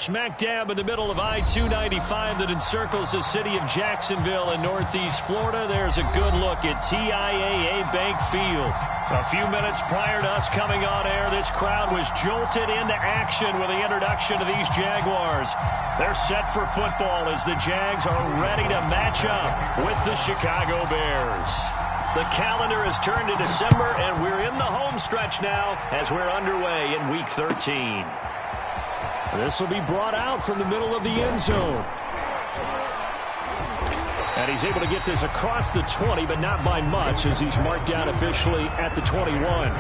Smack dab in the middle of I-295 that encircles the city of Jacksonville in northeast Florida. There's a good look at TIAA Bank Field. A few minutes prior to us coming on air, this crowd was jolted into action with the introduction of these Jaguars. They're set for football as the Jags are ready to match up with the Chicago Bears. The calendar has turned to December, and we're in the home stretch now as we're underway in Week 13. This will be brought out from the middle of the end zone. And he's able to get this across the 20, but not by much as he's marked down officially at the 21.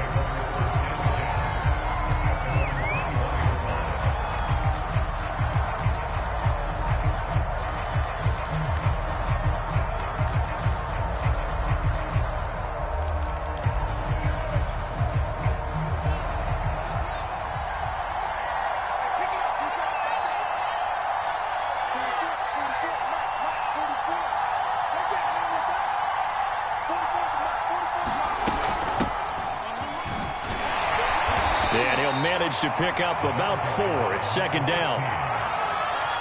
To pick up about 4. It's second down.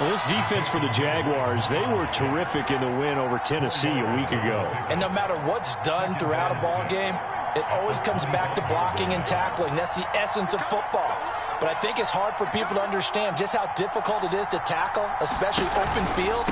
Well, this defense for the Jaguars, they were terrific in the win over Tennessee a week ago. And no matter what's done throughout a ball game, it always comes back to blocking and tackling. That's the essence of football. But I think it's hard for people to understand just how difficult it is to tackle, especially open field.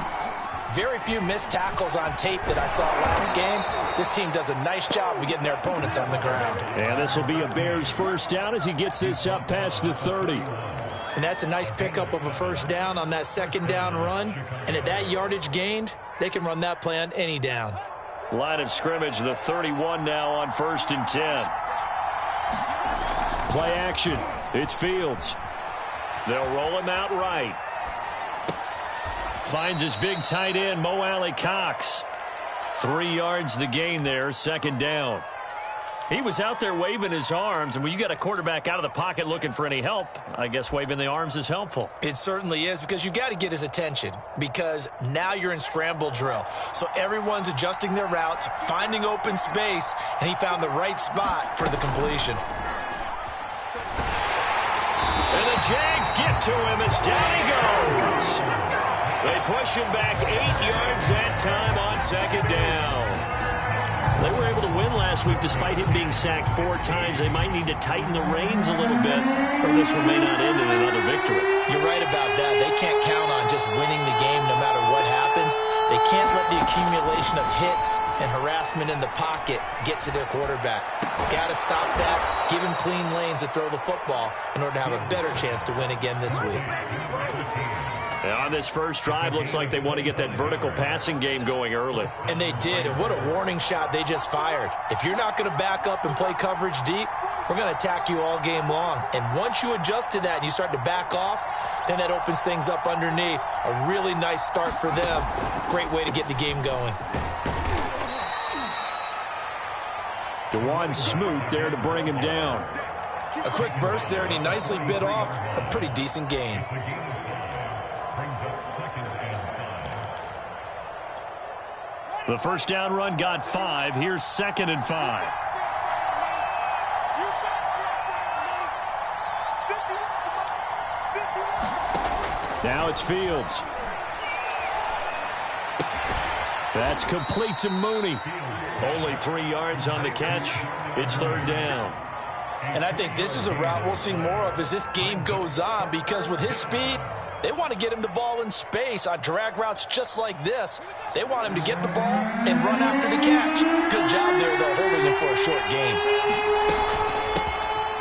Very few missed tackles on tape that I saw last game. This team does a nice job of getting their opponents on the ground. And this will be a Bears first down as he gets this up past the 30. And that's a nice pickup of a first down on that second down run. And at that yardage gained, they can run that play on any down. Line of scrimmage, the 31 now on 1st and 10. Play action. It's Fields. They'll roll him out right. Finds his big tight end, Mo Alley-Cox. 3 yards the gain there, second down. He was out there waving his arms, and when you got a quarterback out of the pocket looking for any help, I guess waving the arms is helpful. It certainly is, because you got to get his attention, because now you're in scramble drill. So everyone's adjusting their routes, finding open space, and he found the right spot for the completion. And the Jags get to him as down he goes. They push him back 8 yards that time on second down. They were able to win last week despite him being sacked 4 times. They might need to tighten the reins a little bit, or this one may not end in another victory. You're right about that. They can't count on just winning the game no matter what happens. They can't let the accumulation of hits and harassment in the pocket get to their quarterback. Got to stop that, give him clean lanes to throw the football in order to have a better chance to win again this week. And on this first drive, looks like they want to get that vertical passing game going early. And they did, and what a warning shot they just fired. If you're not going to back up and play coverage deep, we're going to attack you all game long. And once you adjust to that and you start to back off, then that opens things up underneath. A really nice start for them. Great way to get the game going. DeJuan Smoot there to bring him down. A quick burst there, and he nicely bit off a pretty decent gain. The first down run got 5. Here's 2nd and 5. Now it's Fields. That's complete to Mooney. Only 3 yards on the catch. It's 3rd down. And I think this is a route we'll see more of as this game goes on, because with his speed, they want to get him the ball in space on drag routes just like this. They want him to get the ball and run after the catch. Good job there, though, holding him for a short gain.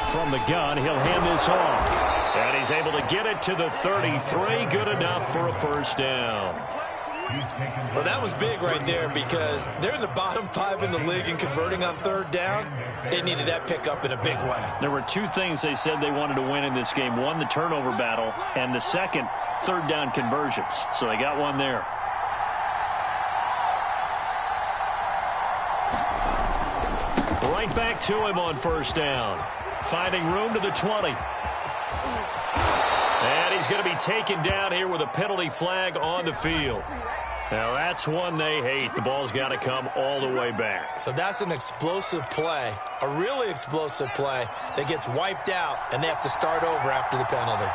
From the gun, he'll hand this off. And he's able to get it to the 33. Good enough for a first down. Well, that was big right there, because they're in the bottom 5 in the league in converting on 3rd down. They needed that pickup in a big way. There were 2 things they said they wanted to win in this game. One, the turnover battle, and the second, 3rd down conversions. So they got one there. Right back to him on first down. Finding room to the 20. And he's going to be taken down here with a penalty flag on the field. Now that's one they hate. The ball's got to come all the way back. So that's an explosive play, a really explosive play that gets wiped out, and they have to start over after the penalty.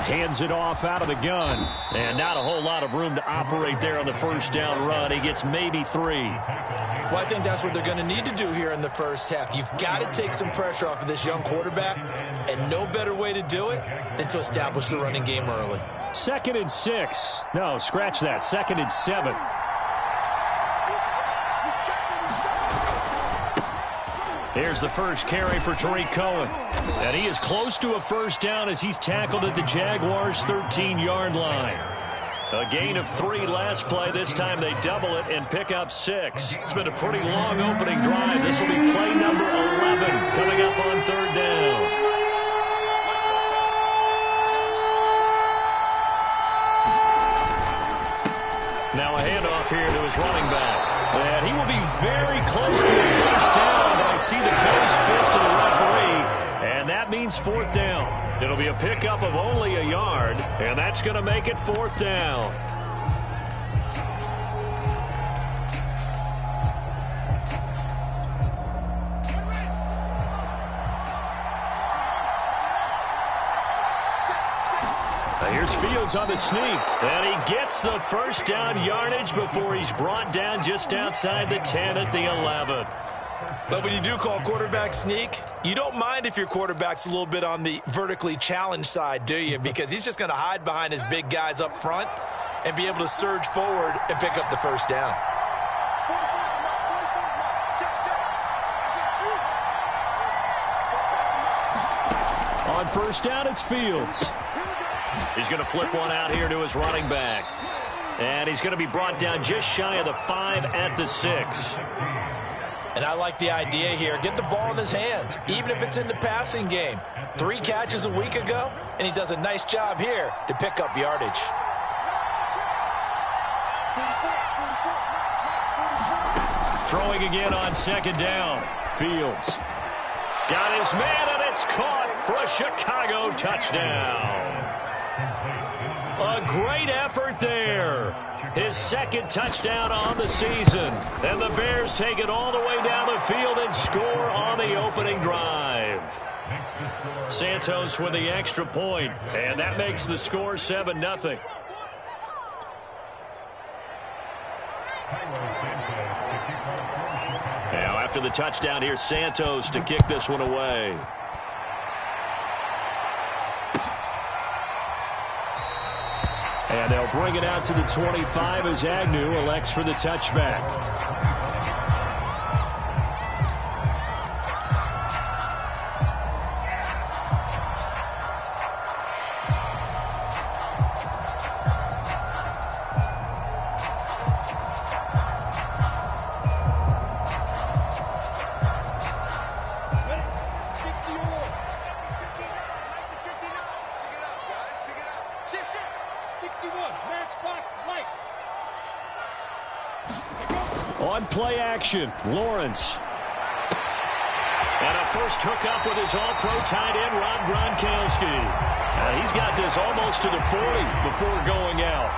Hands it off out of the gun. And not a whole lot of room to operate there on the first down run. He gets maybe 3. Well, I think that's what they're going to need to do here in the first half. You've got to take some pressure off of this young quarterback, and no better way to do it than to establish the running game early. 2nd and 6. No, scratch that. 2nd and 7. Here's the first carry for Tariq Cohen. And he is close to a first down as he's tackled at the Jaguars' 13-yard line. A gain of 3 last play. This time they double it and pick up 6. It's been a pretty long opening drive. This will be play number 11 coming up on 3rd down. Now a handoff here to his running back. And he will be very close to a first down. I see the closed fist of the referee, and that means 4th down. It'll be a pickup of only a yard, and that's going to make it 4th down. Here's Fields on the sneak, and he gets the first down yardage before he's brought down just outside the 10 at the 11. But when you do call quarterback sneak, you don't mind if your quarterback's a little bit on the vertically challenged side, do you? Because he's just going to hide behind his big guys up front and be able to surge forward and pick up the first down. On first down, it's Fields. He's going to flip one out here to his running back. And he's going to be brought down just shy of the 5 at the 6. And I like the idea here. Get the ball in his hands, even if it's in the passing game. 3 catches a week ago, and he does a nice job here to pick up yardage. Throwing again on 2nd down. Fields got his man, and it's caught for a Chicago touchdown. A great effort there. His 2nd touchdown on the season. And the Bears take it all the way down the field and score on the opening drive. Santos with the extra point, and that makes the score 7-0. Now after the touchdown, here's Santos to kick this one away. And they'll bring it out to the 25 as Agnew elects for the touchback. On play action, Lawrence. And a first hookup with his all-pro tight end, Rob Gronkowski. He's got this almost to the 40 before going out.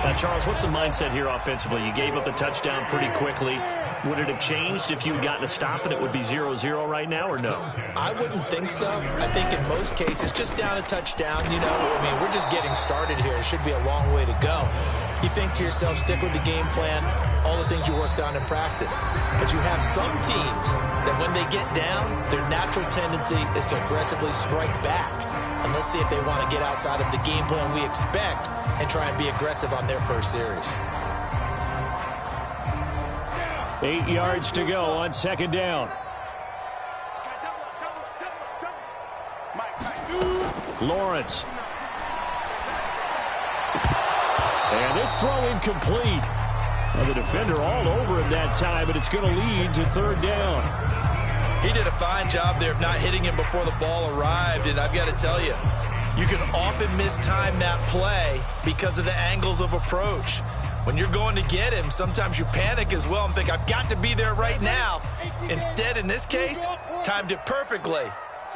Now, Charles, what's the mindset here offensively? You gave up the touchdown pretty quickly. Would it have changed if you had gotten a stop and it would be 0-0 right now, or no? I wouldn't think so. I think in most cases, just down a touchdown, you know, I mean, we're just getting started here. It should be a long way to go. You think to yourself, stick with the game plan, all the things you worked on in practice. But you have some teams that when they get down, their natural tendency is to aggressively strike back. And let's see if they want to get outside of the game plan we expect and try and be aggressive on their first series. 8 yards to go on 2nd down. Lawrence. And this throw incomplete. Well, the defender all over him that time, but it's going to lead to 3rd down. He did a fine job there of not hitting him before the ball arrived, and I've got to tell you, you can often mistime that play because of the angles of approach. When you're going to get him, sometimes you panic as well and think, I've got to be there right now. Instead, in this case, timed it perfectly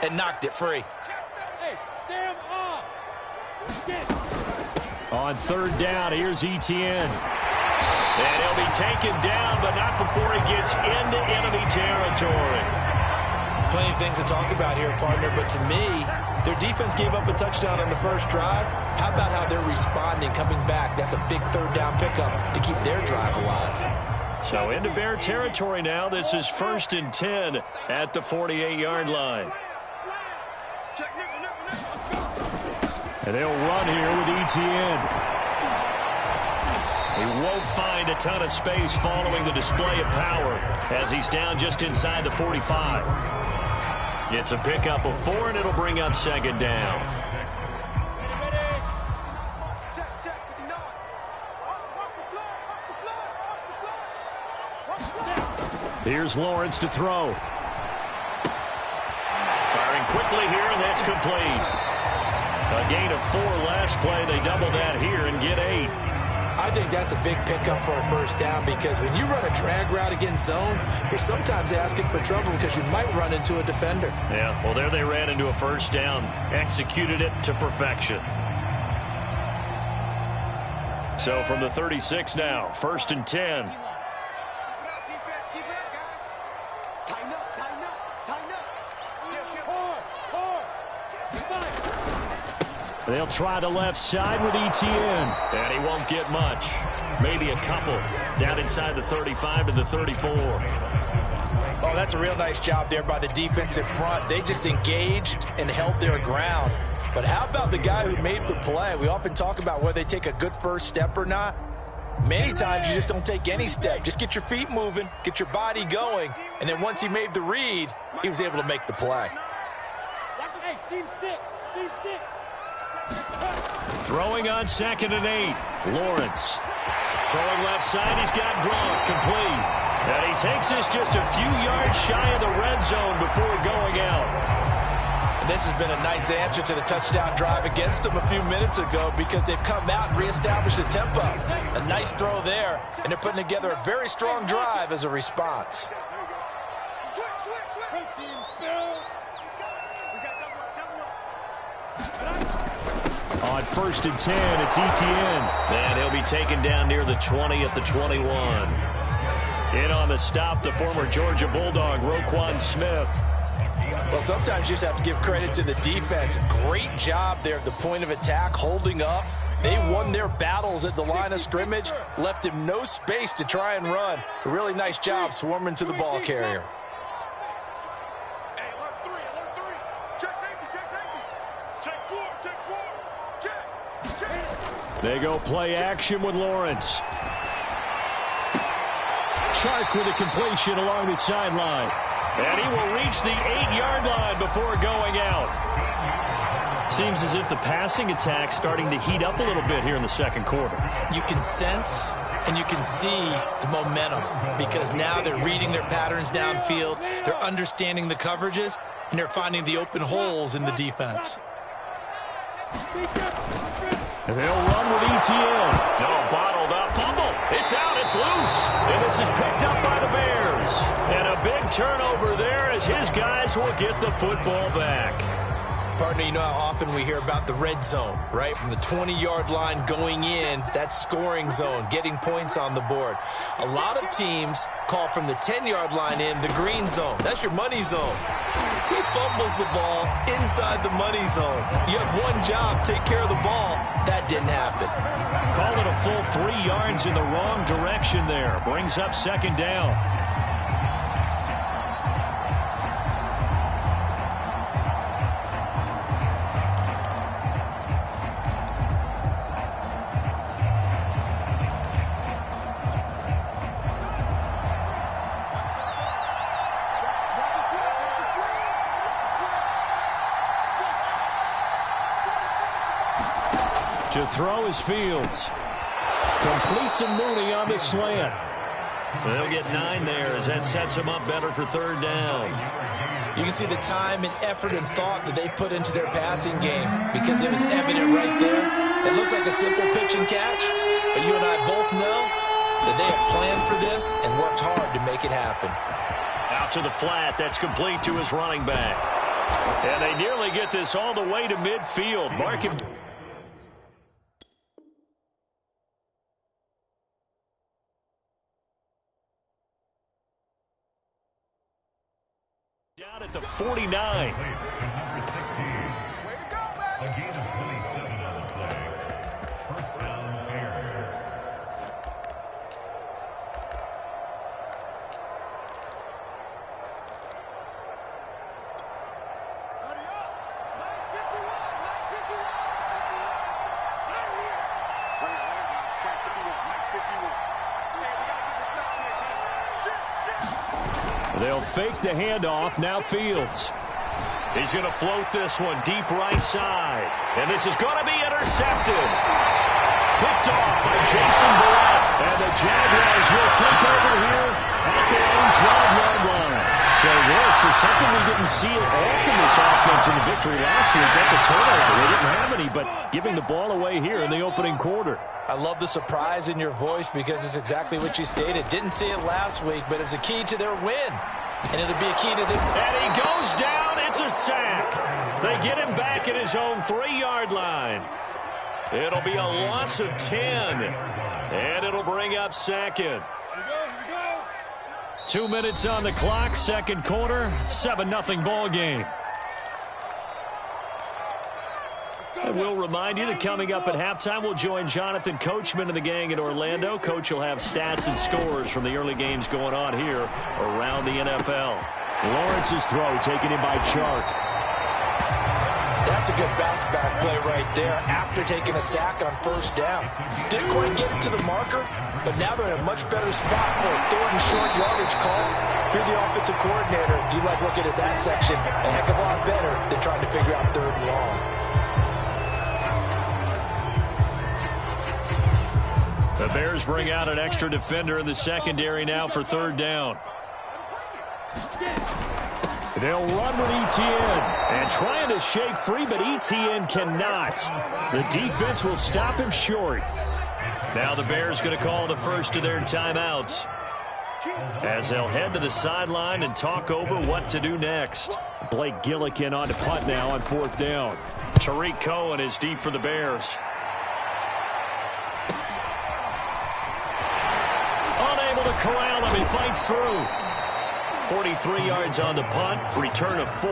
and knocked it free. On 3rd down, here's Etienne. And he'll be taken down, but not before he gets into enemy territory. Plenty of things to talk about here, partner, but to me, Their defense gave up a touchdown on the first drive. How about how they're responding, coming back? That's a big third down pickup to keep their drive alive. So into Bear territory now. This is 1st and 10 at the 48-yard line. And they'll run here with Etienne. He won't find a ton of space following the display of power as he's down just inside the 45. It's a pickup of 4, and it'll bring up 2nd down. Here's Lawrence to throw. Firing quickly here, and that's complete. A gain of 4 last play. They double that here and get 8. I think that's a big pickup for a first down because when you run a drag route against zone, you're sometimes asking for trouble because you might run into a defender. Yeah, well, there they ran into a first down. Executed it to perfection. So from the 36 now, 1st and 10. They'll try the left side with Etienne. And he won't get much. Maybe a couple. Down inside the 35 to the 34. Oh, that's a real nice job there by the defensive front. They just engaged and held their ground. But how about the guy who made the play? We often talk about whether they take a good first step or not. Many times you just don't take any step. Just get your feet moving, get your body going. And then once he made the read, he was able to make the play. Hey, seam 6. Seam 6. Throwing on 2nd and 8. Lawrence. Throwing left side. He's got Gronk complete. And he takes this just a few yards shy of the red zone before going out. And this has been a nice answer to the touchdown drive against them a few minutes ago because they've come out and reestablished the tempo. A nice throw there, and they're putting together a very strong drive as a response. On 1st and 10, it's Etienne. And he'll be taken down near the 20 at the 21. In on the stop, the former Georgia Bulldog, Roquan Smith. Well, sometimes you just have to give credit to the defense. Great job there at the point of attack, holding up. They won their battles at the line of scrimmage, left him no space to try and run. A really nice job swarming to the ball carrier. They go play action with Lawrence. Chark with a completion along the sideline. And he will reach the 8-yard line before going out. Seems as if the passing attack's starting to heat up a little bit here in the second quarter. You can sense and you can see the momentum because now they're reading their patterns downfield, they're understanding the coverages, and they're finding the open holes in the defense. And they'll run with Etienne. No, bottled up. Fumble. It's out. It's loose. And this is picked up by the Bears. And a big turnover there as his guys will get the football back. Partner, you know how often we hear about the red zone, right? From the 20-yard line going in, that's scoring zone, getting points on the board. A lot of teams call from the 10-yard line in the green zone. That's your money zone. He fumbles the ball inside the money zone. You have one job, take care of the ball. That didn't happen. Call it a full 3 yards in the wrong direction there. Brings up 2nd down. To throw is Fields. Completes a Mooney on the slant. They'll get 9 there as that sets them up better for 3rd down. You can see the time and effort and thought that they put into their passing game because it was evident right there. It looks like a simple pitch and catch, but you and I both know that they have planned for this and worked hard to make it happen. Out to the flat. That's complete to his running back. And they nearly get this all the way to midfield. Mark him down at the 49. They'll fake the handoff. Now Fields. He's going to float this one deep right side. And this is going to be intercepted. Picked off by Jason Barrett. And the Jaguars will take over here at their own 12-yard line. So this is something we didn't see it often this offense in the victory last week. That's a turnover. They didn't have any, but giving the ball away here in the opening quarter. I love the surprise in your voice because it's exactly what you stated. Didn't see it last week, but it's a key to their win. And it'll be a key to the... And he goes down. It's a sack. They get him back at his own 3-yard line. It'll be a loss of 10. And it'll bring up second. 2 minutes on the clock, second quarter, 7-0 ball game. I will remind you that coming up at halftime, we'll join Jonathan Coachman and the gang in Orlando. Coach will have stats and scores from the early games going on here around the NFL. Lawrence's throw taken in by Chark. That's a good bounce-back play right there after taking a sack on first down. Didn't quite get it to the marker, but now they're in a much better spot for a third and short yardage call. If you're the offensive coordinator, you like looking at that section a heck of a lot better than trying to figure out third and long. The Bears bring out an extra defender in the secondary now for third down. They'll run with Etienne and trying to shake free, but Etienne cannot. The defense will stop him short. Now the Bears going to call the first of their timeouts as they'll head to the sideline and talk over what to do next. Blake Gillikin on to punt now on fourth down. Tariq Cohen is deep for the Bears. Unable to corral him. He fights through. 43 yards on the punt, return of 4,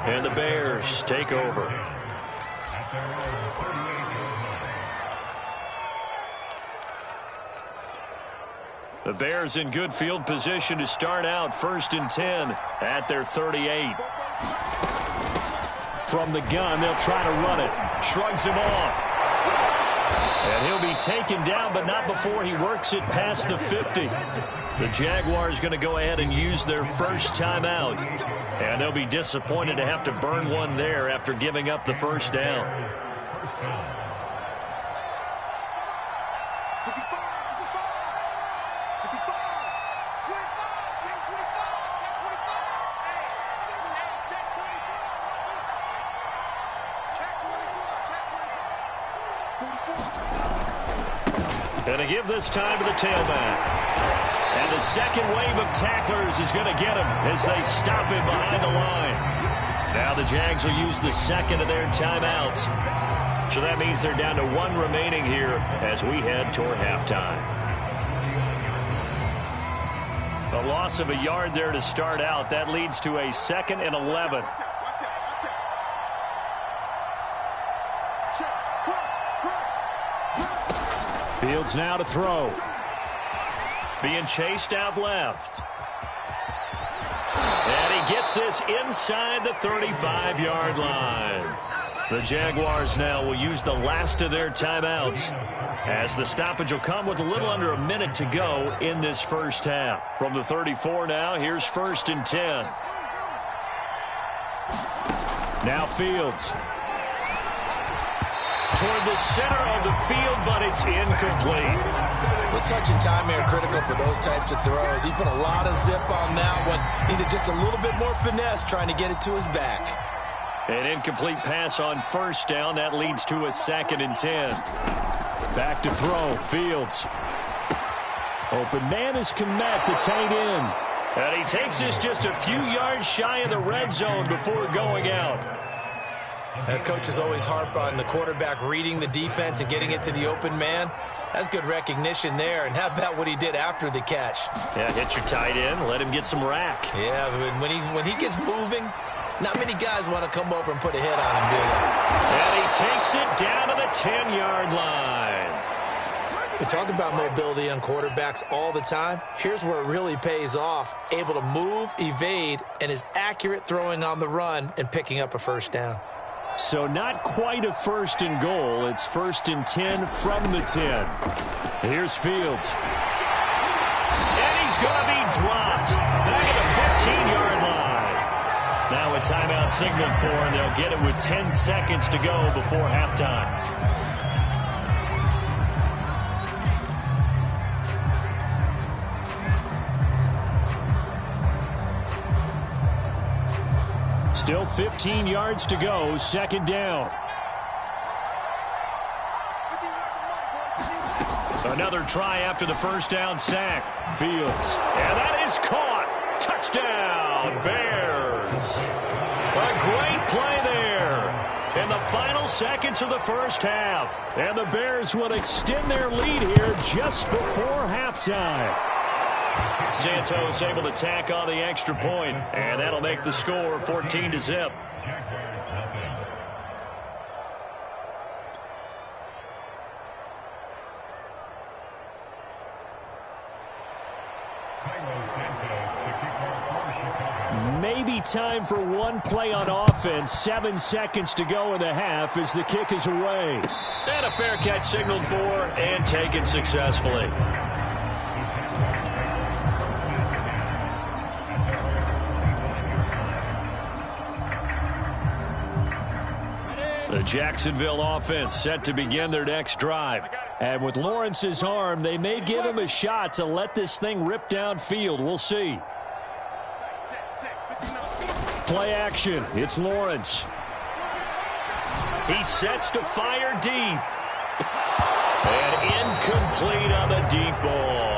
and the Bears take over. The Bears in good field position to start out first and 10 at their 38. From the gun, they'll try to run it. Shrugs him off. And he'll be taken down, but not before he works it past the 50. The Jaguars going to go ahead and use their first timeout. And they'll be disappointed to have to burn one there after giving up the first down. And to give this time to the tailback. And the second wave of tacklers is going to get him as they stop him behind the line. Now the Jags will use the second of their timeouts. So that means they're down to 1 remaining here as we head toward halftime. A loss of a yard there to start out. That leads to a 2nd and 11. Fields now to throw. Being chased out left. And he gets this inside the 35-yard line. The Jaguars now will use the last of their timeouts as the stoppage will come with a little under a minute to go in this first half. From the 34 now, here's first and 10. Now Fields. Toward the center of the field, but it's incomplete. The touch and time here critical for those types of throws. He put a lot of zip on that one. Needed just a little bit more finesse trying to get it to his back. An incomplete pass on first down. That leads to a 2nd and 10. Back to throw. Fields. Open man is Kmet, the tight end. And he takes this just a few yards shy of the red zone before going out. Coaches always harp on the quarterback reading the defense and getting it to the open man. That's good recognition there. And how about what he did after the catch? Yeah, hit your tight end, let him get some rack. Yeah, but when he gets moving, not many guys want to come over and put a hit on him, do they? And he takes it down to the 10-yard line. We talk about mobility on quarterbacks all the time. Here's where it really pays off. Able to move, evade, and is accurate throwing on the run and picking up a first down. So not quite a first and goal. It's first and 10 from the 10. Here's Fields. And he's going to be dropped. Back at the 15-yard line. Now a timeout signaled for, and they'll get it with 10 seconds to go before halftime. Still 15 yards to go, second down. Another try after the first down sack. Fields. And that is caught. Touchdown, Bears. A great play there in the final seconds of the first half. And the Bears will extend their lead here just before halftime. Santos able to tack on the extra point, and that'll make the score 14-0. Maybe time for one play on offense. 7 seconds to go in the half as the kick is away. And a fair catch signaled for and taken successfully. The Jacksonville offense set to begin their next drive. And with Lawrence's arm, they may give him a shot to let this thing rip downfield. We'll see. Play action. It's Lawrence. He sets to fire deep. And incomplete on the deep ball.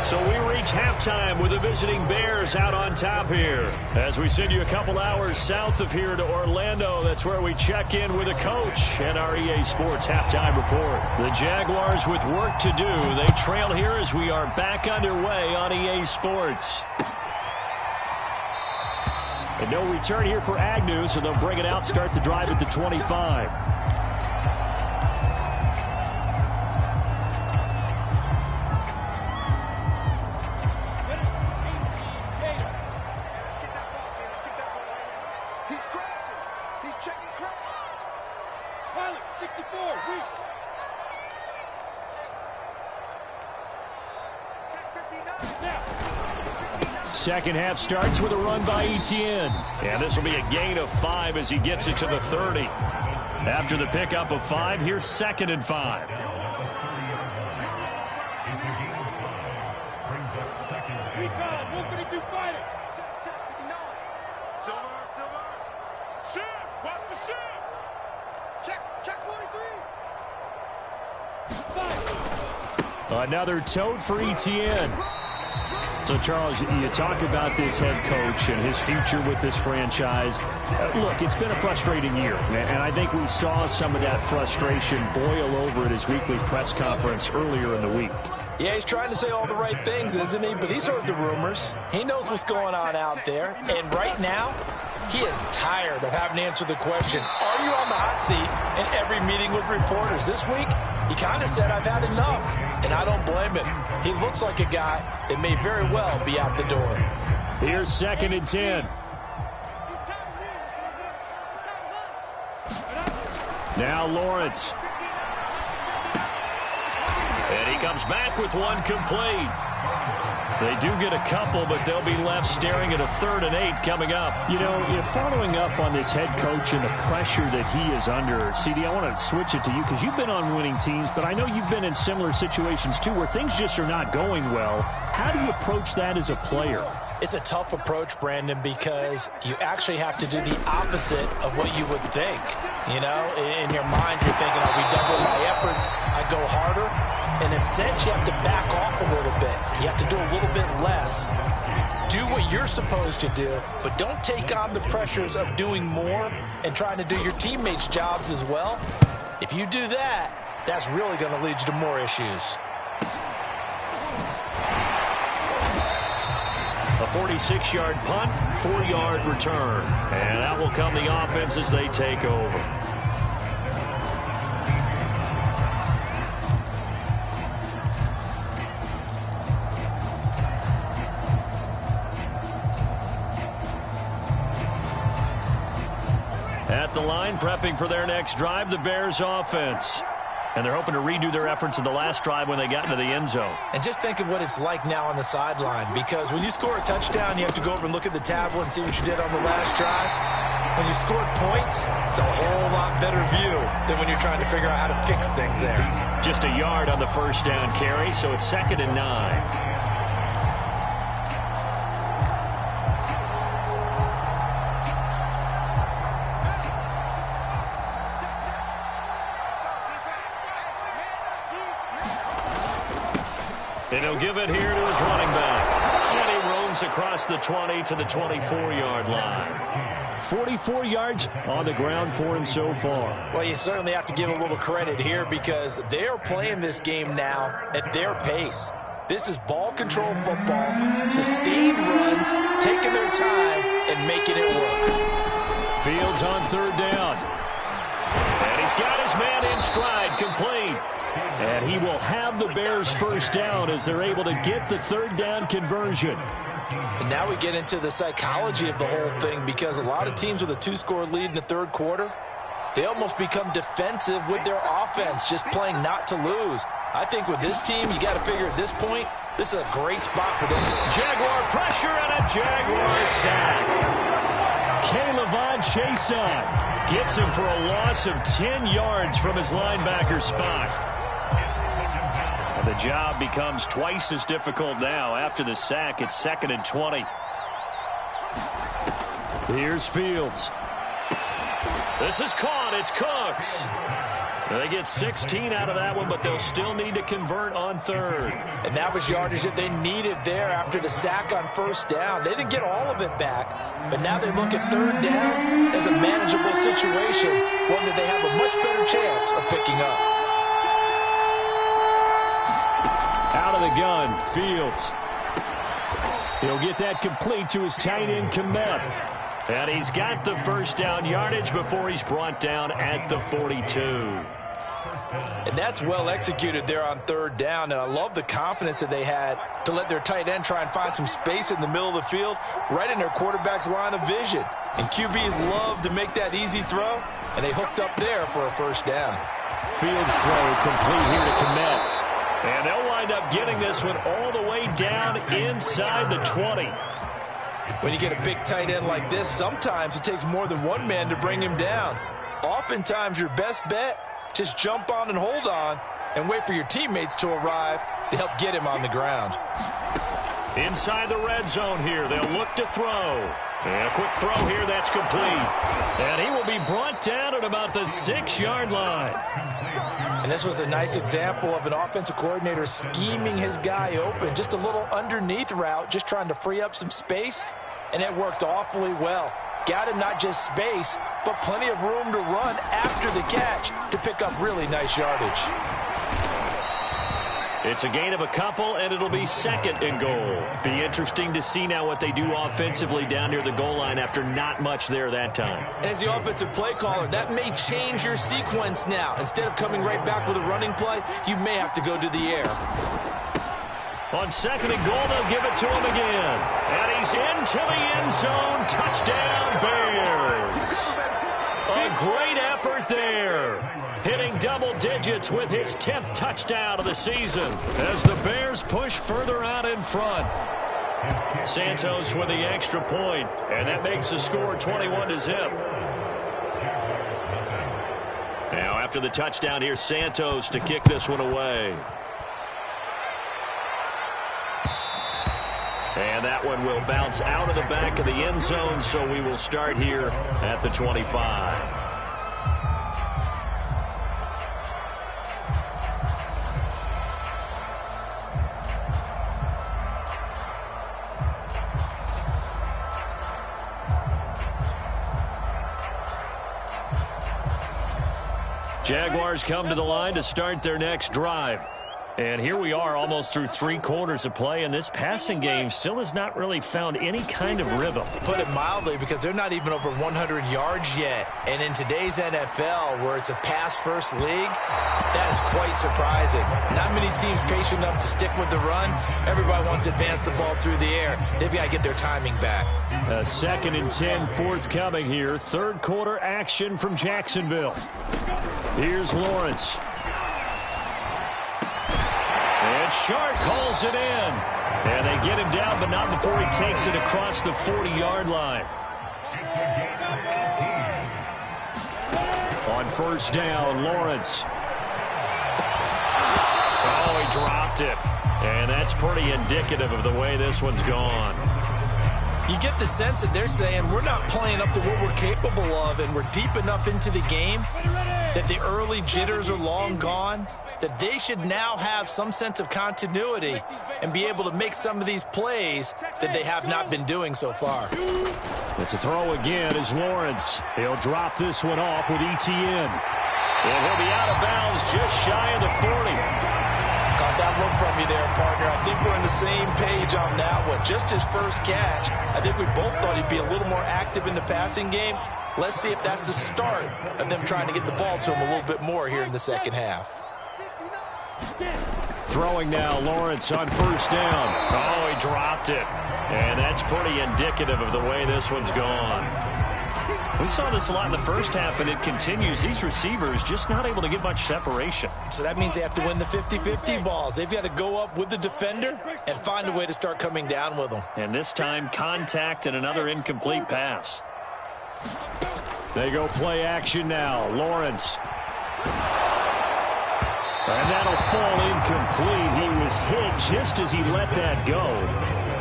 So we reach halftime with the visiting Bears out on top here. As we send you a couple hours south of here to Orlando, that's where we check in with a coach and our EA Sports halftime report. The Jaguars with work to do. They trail here as we are back underway on EA Sports. And no return here for Agnew, so they'll bring it out, start the drive at the 25. Second half starts with a run by Etienne. And this will be a gain of 5 as he gets it to the 30. After the pickup of 5, here's 2nd and 5. Recon, 132 fighter. Silver. Shift, watch the shift. Check 43. Another tote for Etienne. So, Charles, you talk about this head coach and his future with this franchise. Look, it's been a frustrating year, and I think we saw some of that frustration boil over at his weekly press conference earlier in the week. Yeah, he's trying to say all the right things, isn't he? But he's heard the rumors. He knows what's going on out there. And right now, he is tired of having to answer the question, are you on the hot seat in every meeting with reporters? This week, he kind of said, I've had enough. And I don't blame him. He looks like a guy that may very well be out the door. Here's 2nd and 10. Now Lawrence. And he comes back with one complete. They do get a couple, but they'll be left staring at a 3rd and 8 coming up. You know, following up on this head coach and the pressure that he is under, CD, I want to switch it to you because you've been on winning teams, but I know you've been in similar situations too where things just are not going well. How do you approach that as a player? It's a tough approach, Brandon, because you actually have to do the opposite of what you would think. You know, in your mind, you're thinking, I redouble my efforts, I go harder. In a sense, you have to back off a little bit. You have to do a little bit less. Do what you're supposed to do, but don't take on the pressures of doing more and trying to do your teammates' jobs as well. If you do that, that's really going to lead you to more issues. A 46-yard punt, 4-yard return. And out will come the offense as they take over. At the line, prepping for their next drive, the Bears offense. And they're hoping to redo their efforts in the last drive when they got into the end zone. And just think of what it's like now on the sideline, because when you score a touchdown, you have to go over and look at the tablet and see what you did on the last drive. When you scored points, it's a whole lot better view than when you're trying to figure out how to fix things there. Just a yard on the first down carry, so it's 2nd and 9. And he'll give it here to his running back. And he roams across the 20 to the 24-yard line. 44 yards on the ground for him so far. Well, you certainly have to give a little credit here because they're playing this game now at their pace. This is ball control football, sustained runs, taking their time and making it work. Fields on 3rd down. And he's got his man in stride, complete. And he will have the Bears' first down as they're able to get the 3rd down conversion. And now we get into the psychology of the whole thing, because a lot of teams with a 2-score lead in the 3rd quarter, they almost become defensive with their offense, just playing not to lose. I think with this team, you got to figure at this point, this is a great spot for them. Jaguar pressure and a Jaguar sack. K'Lavon Chaisson gets him for a loss of 10 yards from his linebacker spot. The job becomes twice as difficult now. After the sack, it's 2nd and 20. Here's Fields. This is caught. It's Cooks. They get 16 out of that one, but they'll still need to convert on 3rd. And that was yardage that they needed there after the sack on 1st down. They didn't get all of it back, but now they look at 3rd down as a manageable situation, one that they have a much better chance of picking up. Out of the gun, Fields. He'll get that complete to his tight end, Kmet. And he's got the first down yardage before he's brought down at the 42. And that's well executed there on 3rd down. And I love the confidence that they had to let their tight end try and find some space in the middle of the field, right in their quarterback's line of vision. And QBs love to make that easy throw, and they hooked up there for a first down. Fields throw complete here to Kmet. And they'll wind up getting this one all the way down inside the 20. When you get a big tight end like this, sometimes it takes more than one man to bring him down. Oftentimes, your best bet, just jump on and hold on and wait for your teammates to arrive to help get him on the ground. Inside the red zone here, they'll look to throw. And a quick throw here, that's complete. And he will be brought down at about the 6-yard line. And this was a nice example of an offensive coordinator scheming his guy open. Just a little underneath route, just trying to free up some space, and it worked awfully well. Got him not just space, but plenty of room to run after the catch to pick up really nice yardage. It's a gain of a couple, and it'll be 2nd and goal. Be interesting to see now what they do offensively down near the goal line after not much there that time. As the offensive play caller, that may change your sequence now. Instead of coming right back with a running play, you may have to go to the air. On 2nd and goal, they'll give it to him again. And he's into the end zone. Touchdown, Bears. A great effort there. Hitting double digits with his 10th touchdown of the season as the Bears push further out in front. Santos with the extra point, and that makes the score 21-0. Now after the touchdown, here's Santos to kick this one away. And that one will bounce out of the back of the end zone, so we will start here at the 25. Jaguars come to the line to start their next drive. And here we are almost through 3 quarters of play, and this passing game still has not really found any kind of rhythm. Put it mildly, because they're not even over 100 yards yet. And in today's NFL, where it's a pass-first league, that is quite surprising. Not many teams patient enough to stick with the run. Everybody wants to advance the ball through the air. They've got to get their timing back. A 2nd and 10 forthcoming here. 3rd quarter action from Jacksonville. Here's Lawrence. short, calls it in. And they get him down, but not before he takes it across the 40-yard line. On first down, Lawrence. Oh, he dropped it. And that's pretty indicative of the way this one's gone. You get the sense that they're saying we're not playing up to what we're capable of, and we're deep enough into the game that the early jitters are long gone, that they should now have some sense of continuity and be able to make some of these plays that they have not been doing so far. But to throw again is Lawrence. He'll drop this one off with ETN. And he'll be out of bounds just shy of the 40. Caught that look from you there, partner. I think we're on the same page on that one. Just his first catch, I think we both thought he'd be a little more active in the passing game. Let's see if that's the start of them trying to get the ball to him a little bit more here in the second half. Throwing now, Lawrence on first down. Oh, he dropped it. And that's pretty indicative of the way this one's gone. We saw this a lot in the first half, and it continues. These receivers just not able to get much separation. So that means they have to win the 50-50 balls. They've got to go up with the defender and find a way to start coming down with them. And this time, contact and another incomplete pass. They go play action now. Lawrence. And that'll fall incomplete. He was hit just as he let that go.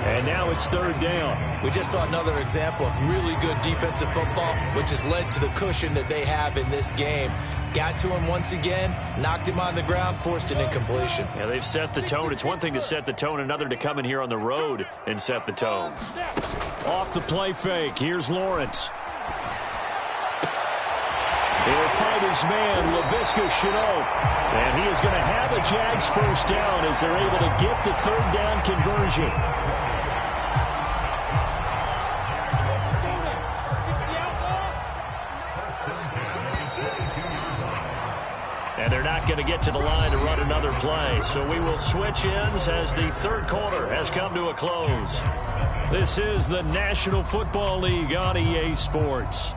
And now it's third down. We just saw another example of really good defensive football, which has led to the cushion that they have in this game. Got to him once again, knocked him on the ground, forced an incompletion. Yeah, they've set the tone. It's one thing to set the tone, another to come in here on the road and set the tone. Off the play fake, here's Lawrence. He'll fight his man, Laviska Shenault. And he is going to have a Jags first down as they're able to get the third down conversion. And they're not going to get to the line to run another play. So we will switch ends as the third quarter has come to a close. This is the National Football League on EA Sports.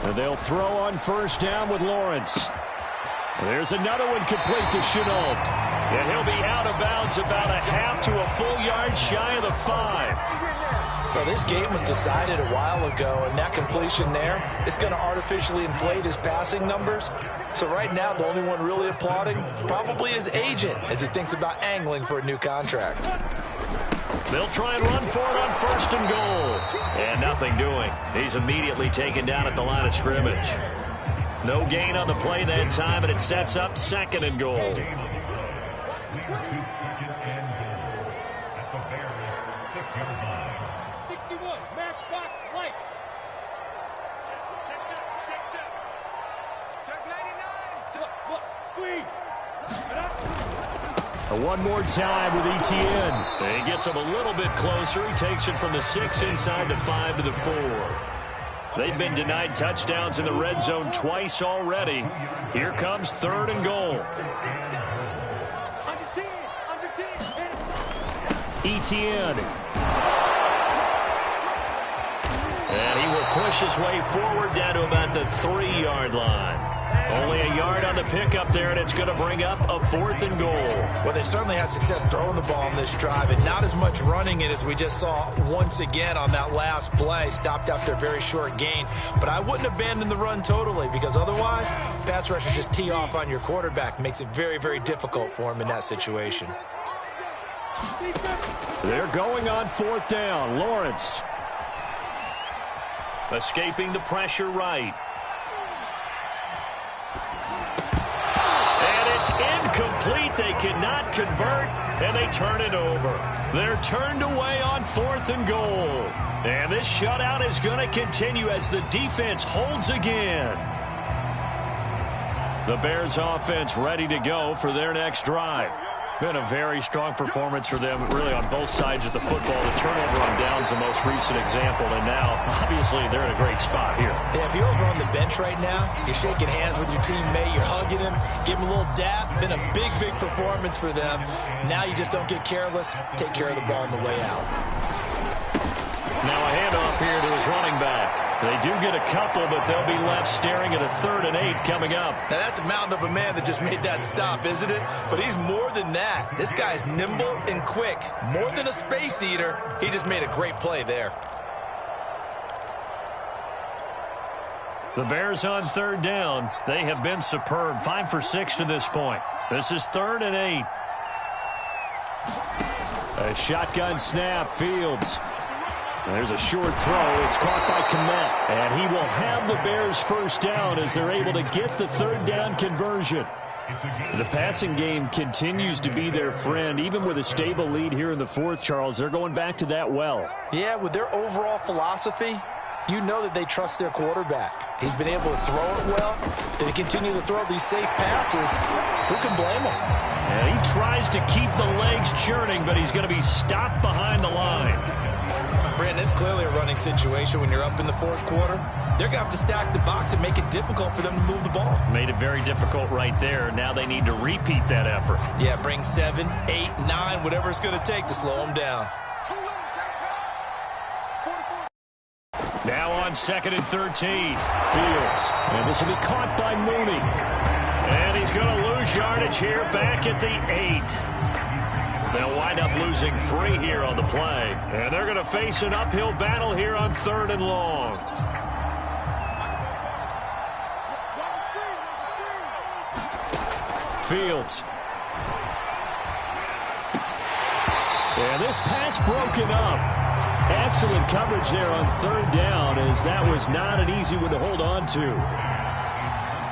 And they'll throw on first down with Lawrence. There's another one complete to Shenault. And he'll be out of bounds about a half to a full yard shy of the 5. Well, this game was decided a while ago, and that completion there is going to artificially inflate his passing numbers. So right now, the only one really applauding probably his agent as he thinks about angling for a new contract. They'll try and run for it on first and goal. And nothing doing. He's immediately taken down at the line of scrimmage. No gain on the play that time, and it sets up second and goal. One more time with ETN. He gets him a little bit closer. He takes it from the 6 inside the 5 to the 4. They've been denied touchdowns in the red zone twice already. Here comes third and goal. ETN. And he will push his way forward down to about the 3-yard line. Only a yard on the pickup there, and it's going to bring up a 4th and goal. Well, they certainly had success throwing the ball on this drive, and not as much running it as we just saw once again on that last play. Stopped after a very short gain. But I wouldn't abandon the run totally, because otherwise, pass rushers just tee off on your quarterback. Makes it very, very difficult for him in that situation. They're going on 4th down. Lawrence. Escaping the pressure right. It's incomplete. They cannot convert, and they turn it over. They're turned away on 4th and goal. And this shutout is going to continue as the defense holds again. The Bears offense ready to go for their next drive. Been a very strong performance for them, really, on both sides of the football. The turnover on downs the most recent example, and now, obviously, they're in a great spot here. Yeah, if you're over on the bench right now, you're shaking hands with your teammate, you're hugging him, give him a little dap. Been a big, big performance for them. Now you just don't get careless. Take care of the ball on the way out. Now a handoff here to his running back. They do get a couple, but they'll be left staring at a 3rd and 8 coming up. Now, that's a mountain of a man that just made that stop, isn't it? But he's more than that. This guy's nimble and quick. More than a space eater. He just made a great play there. The Bears on 3rd down. They have been superb. 5 for 6 to this point. This is 3rd and 8. A shotgun snap. Fields. There's a short throw. It's caught by Kmet. And he will have the Bears first down as they're able to get the 3rd down conversion. The passing game continues to be their friend. Even with a stable lead here in the 4th, Charles, they're going back to that well. Yeah, with their overall philosophy, you know that they trust their quarterback. He's been able to throw it well. They continue to throw these safe passes. Who can blame him? And he tries to keep the legs churning, but he's going to be stopped behind the line. Brandon, it's clearly a running situation when you're up in the 4th quarter. They're going to have to stack the box and make it difficult for them to move the ball. Made it very difficult right there. Now they need to repeat that effort. Yeah, bring 7, 8, 9, whatever it's going to take to slow them down. Now on 2nd and 13. Fields. And this will be caught by Mooney. And he's going to lose yardage here back at the 8. They'll wind up losing 3 here on the play. And they're going to face an uphill battle here on 3rd and long. Fields. And this pass broken up. Excellent coverage there on 3rd down, as that was not an easy one to hold on to.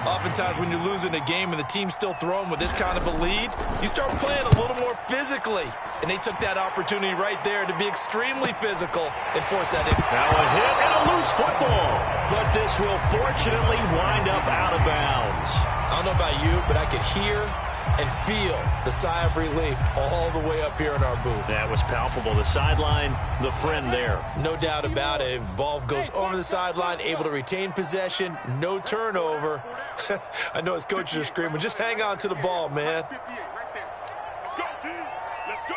Oftentimes when you're losing a game and the team's still throwing with this kind of a lead, you start playing a little more physically. And they took that opportunity right there to be extremely physical and force that in. Now a hit and a loose football. But this will fortunately wind up out of bounds. I don't know about you, but I could hear and feel the sigh of relief all the way up here in our booth. That was palpable. The sideline, the friend there. No doubt about it. If the ball goes over the sideline, able to retain possession, no turnover. I know his coaches are screaming, just hang on to the ball, man. 58 right there. Let's go, team. Let's go.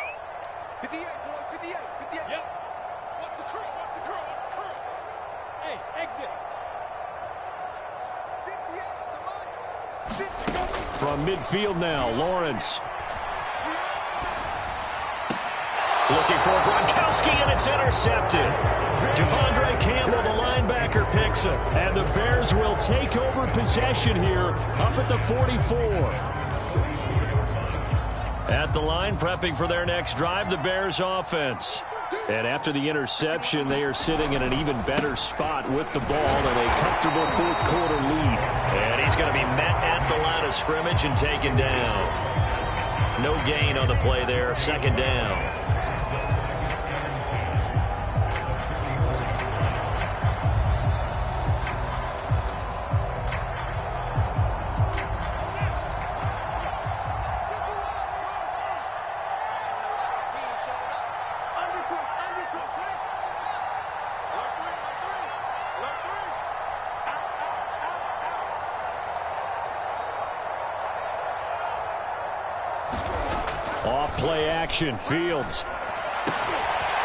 58, boys. 58. 58. Yep. Watch the curl. Watch the curl. Watch the curl. Hey, exit. 58's the line. 50, go. From midfield now, Lawrence. Looking for Gronkowski, and it's intercepted. Devondre Campbell, the linebacker, picks it. And the Bears will take over possession here up at the 44. At the line, prepping for their next drive, the Bears offense. And after the interception, they are sitting in an even better spot with the ball and a comfortable 4th quarter lead. And he's going to be met at the line of scrimmage and taken down. No gain on the play there, 2nd down. Off-play action, Fields.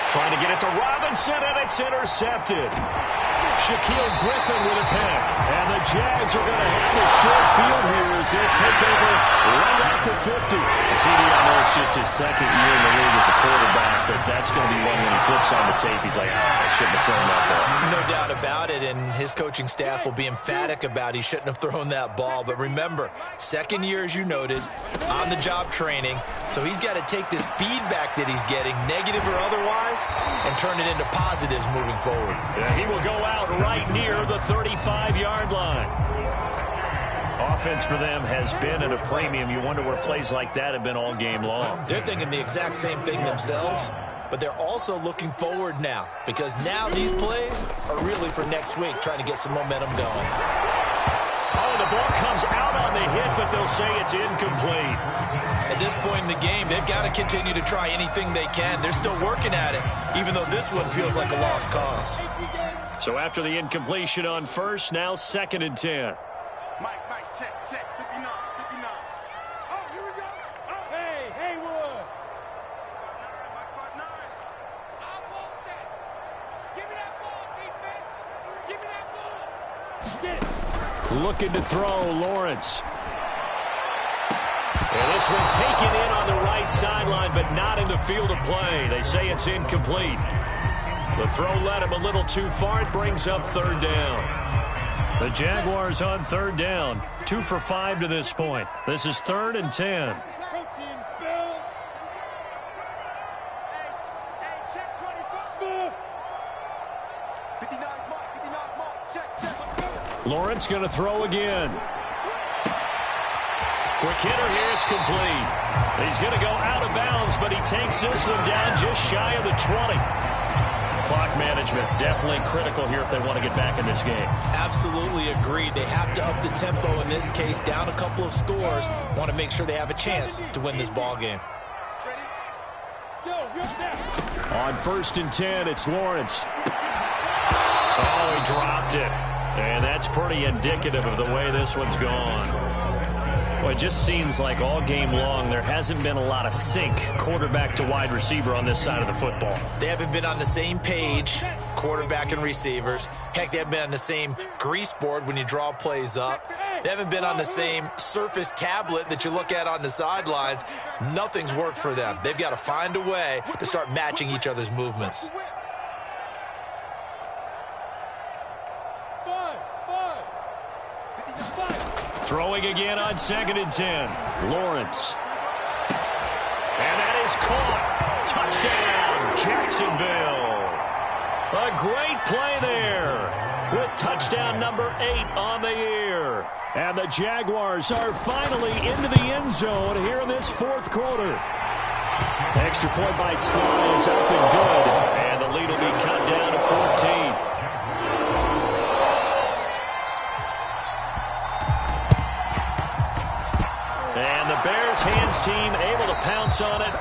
Trying to get it to Robinson, and it's intercepted. Shaquille Griffin with a pick. And the Jags are going to have a short field here as they take over right at the 50. CD, I know it's just his 2nd year in the league as a quarterback, but that's going to be one when he flips on the tape. He's like, I shouldn't have thrown that ball. No doubt about it, and his coaching staff will be emphatic about he shouldn't have thrown that ball. But remember, 2nd year, as you noted, on-the-job training. So he's got to take this feedback that he's getting, negative or otherwise, and turn it into positives moving forward. Yeah, he will go out right near the 35-yard line. Offense for them has been at a premium. You wonder where plays like that have been all game long. They're thinking the exact same thing themselves, but they're also looking forward now because now these plays are really for next week, trying to get some momentum going. Oh, the ball comes out on the hit, but they'll say it's incomplete. At this point in the game, they've got to continue to try anything they can. They're still working at it, even though this one feels like a lost cause. So after the incompletion on 1st, now 2nd and 10. Mike, check, 59. Oh, here we go. Oh. Hey, Haywood. Mike, 5'9". I want that. Give me that ball, defense. Give me that Looking to throw, Lawrence. And this one taken in on the right sideline, but not in the field of play. They say it's incomplete. The throw led him a little too far. It brings up third down. The Jaguars on third down. 2 for 5 to this point. This is 3rd and 10. Lawrence going to throw again. Quick hitter here, it's complete. He's going to go out of bounds, but he takes this one down just shy of the 20. Clock management definitely critical here if they want to get back in this game. Absolutely agreed. They have to up the tempo in this case, down a couple of scores. Want to make sure they have a chance to win this ball game. On 1st and 10, it's Lawrence. Oh, he dropped it. And that's pretty indicative of the way this one's gone. Well, it just seems like all game long there hasn't been a lot of sync quarterback to wide receiver on this side of the football. They haven't been on the same page, quarterback and receivers. Heck, they haven't been on the same grease board when you draw plays up. They haven't been on the same Surface tablet that you look at on the sidelines. Nothing's worked for them. They've got to find a way to start matching each other's movements. Throwing again on 2nd and 10. Lawrence. And that is caught. Touchdown, Jacksonville. A great play there with touchdown number 8 on the year. And the Jaguars are finally into the end zone here in this 4th quarter. Extra point by Sly is up and good. And the lead will be cut down to 14. And the Bears hands team able to pounce on it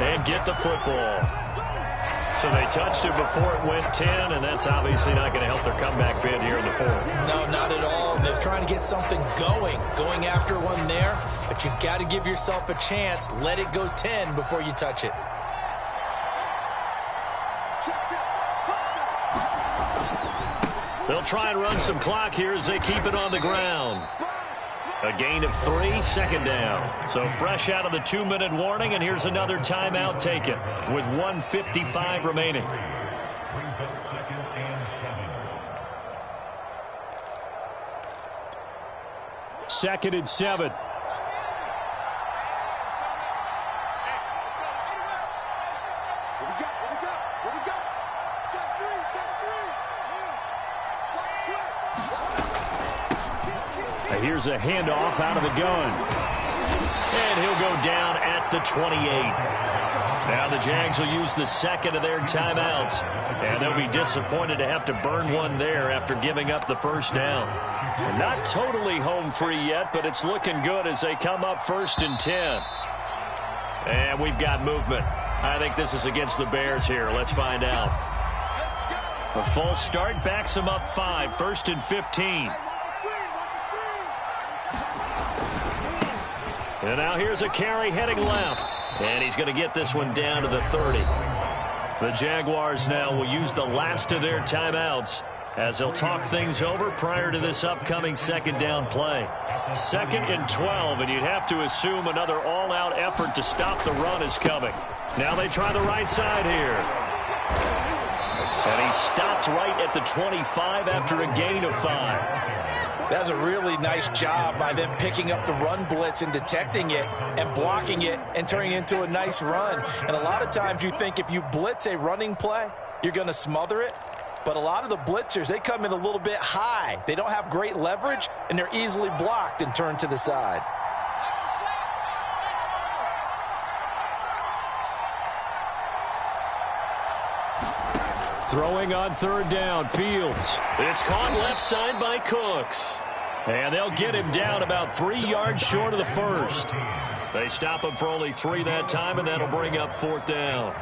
and get the football. So they touched it before it went 10, and that's obviously not going to help their comeback bid here in the 4th. No, not at all. They're trying to get something going after one there, but you've got to give yourself a chance. Let it go 10 before you touch it. They'll try and run some clock here as they keep it on the ground. A gain of 3, 2nd down. So fresh out of the 2-minute warning, and here's another timeout taken with 1:55 remaining. Second and 7. Here's a handoff out of the gun. And he'll go down at the 28. Now the Jags will use the 2nd of their timeouts. And they'll be disappointed to have to burn one there after giving up the 1st down. And not totally home free yet, but it's looking good as they come up 1st and 10. And we've got movement. I think this is against the Bears here. Let's find out. A false start backs them up 5. 1st and 15. And now here's a carry heading left. And he's going to get this one down to the 30. The Jaguars now will use the last of their timeouts as they'll talk things over prior to this upcoming 2nd down play. 2nd and 12, and you'd have to assume another all-out effort to stop the run is coming. Now they try the right side here. And he stopped right at the 25 after a gain of 5. That's a really nice job by them picking up the run blitz and detecting it and blocking it and turning it into a nice run. And a lot of times you think if you blitz a running play, you're going to smother it. But a lot of the blitzers, they come in a little bit high. They don't have great leverage, and they're easily blocked and turned to the side. Throwing on 3rd down, Fields. It's caught left side by Cooks. And they'll get him down about 3 yards short of the 1st. They stop him for only 3 that time, and that'll bring up 4th down.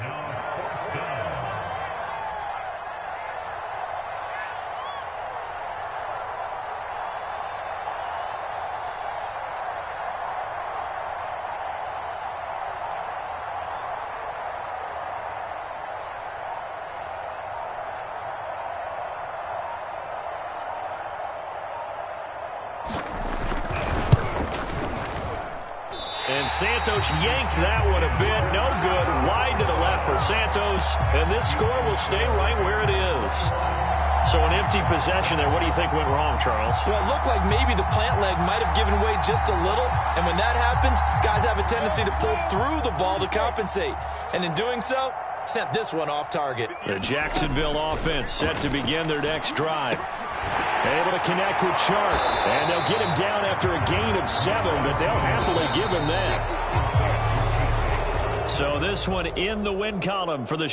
And Santos yanked that one a bit. No good. Wide to the left for Santos. And this score will stay right where it is. So an empty possession there. What do you think went wrong, Charles? Well, it looked like maybe the plant leg might have given way just a little. And when that happens, guys have a tendency to pull through the ball to compensate. And in doing so, sent this one off target. The Jacksonville offense set to begin their next drive. Able to connect with Chark. And they'll get him down after a gain of 7, but they'll happily give him that. So this one in the win column for the